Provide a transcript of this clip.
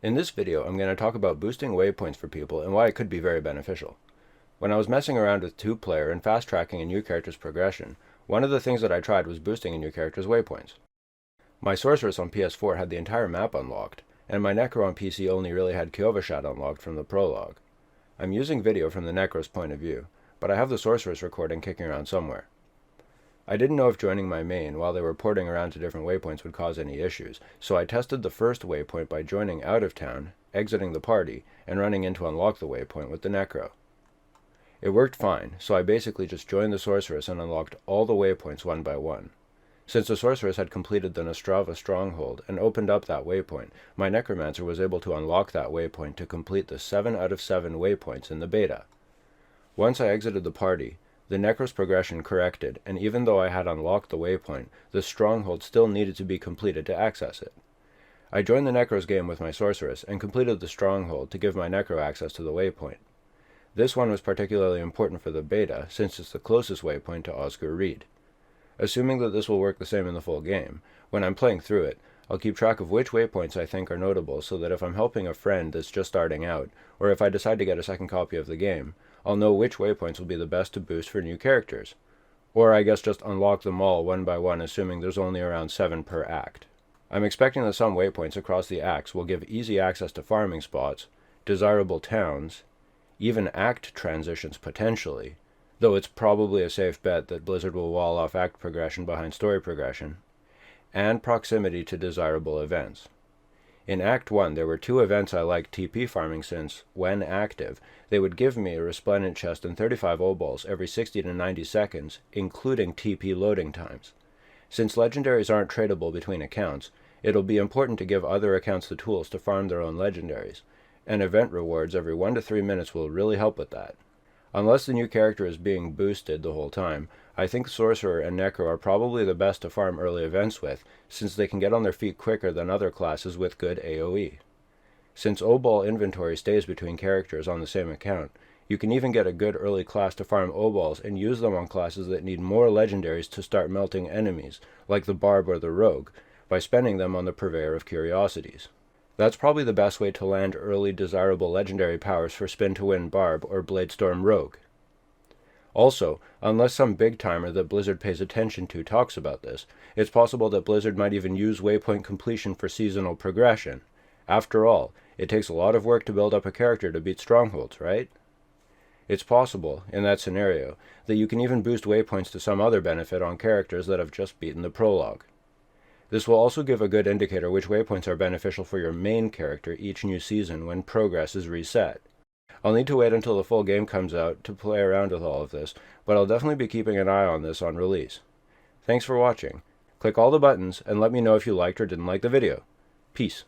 In this video, I'm going to talk about boosting waypoints for people and why it could be very beneficial. When I was messing around with 2-player and fast-tracking a new character's progression, one of the things that I tried was boosting a new character's waypoints. My Sorceress on PS4 had the entire map unlocked, and my Necro on PC only really had Kyovashad unlocked from the prologue. I'm using video from the Necro's point of view, but I have the Sorceress recording kicking around somewhere. I didn't know if joining my main while they were porting around to different waypoints would cause any issues, so I tested the first waypoint by joining out of town, exiting the party, and running in to unlock the waypoint with the Necro. It worked fine, so I basically just joined the Sorceress and unlocked all the waypoints one by one. Since the Sorceress had completed the Nostrava stronghold and opened up that waypoint, my Necromancer was able to unlock that waypoint to complete the 7 out of 7 waypoints in the beta. Once I exited the party, the Necro's progression corrected, and even though I had unlocked the waypoint, the stronghold still needed to be completed to access it. I joined the Necro's game with my Sorceress and completed the stronghold to give my Necro access to the waypoint. This one was particularly important for the beta, since it's the closest waypoint to Oscar Reed. Assuming that this will work the same in the full game, when I'm playing through it, I'll keep track of which waypoints I think are notable so that if I'm helping a friend that's just starting out, or if I decide to get a second copy of the game, I'll know which waypoints will be the best to boost for new characters. Or I guess just unlock them all one by one, assuming there's only around 7 per act. I'm expecting that some waypoints across the acts will give easy access to farming spots, desirable towns, even act transitions potentially, though it's probably a safe bet that Blizzard will wall off act progression behind story progression, and proximity to desirable events. In Act 1, there were 2 events I liked TP farming since, when active, they would give me a resplendent chest and 35 O-balls every 60 to 90 seconds, including TP loading times. Since legendaries aren't tradable between accounts, it'll be important to give other accounts the tools to farm their own legendaries, and event rewards every 1 to 3 minutes will really help with that. Unless the new character is being boosted the whole time, I think Sorcerer and Necro are probably the best to farm early events with, since they can get on their feet quicker than other classes with good AoE. Since O-ball inventory stays between characters on the same account, you can even get a good early class to farm O-balls and use them on classes that need more legendaries to start melting enemies, like the Barb or the Rogue, by spending them on the Purveyor of Curiosities. That's probably the best way to land early desirable legendary powers for Spin to Win Barb or Bladestorm Rogue. Also, unless some big-timer that Blizzard pays attention to talks about this, it's possible that Blizzard might even use waypoint completion for seasonal progression. After all, it takes a lot of work to build up a character to beat strongholds, right? It's possible, in that scenario, that you can even boost waypoints to some other benefit on characters that have just beaten the prologue. This will also give a good indicator which waypoints are beneficial for your main character each new season when progress is reset. I'll need to wait until the full game comes out to play around with all of this, but I'll definitely be keeping an eye on this on release. Thanks for watching. Click all the buttons and let me know if you liked or didn't like the video. Peace.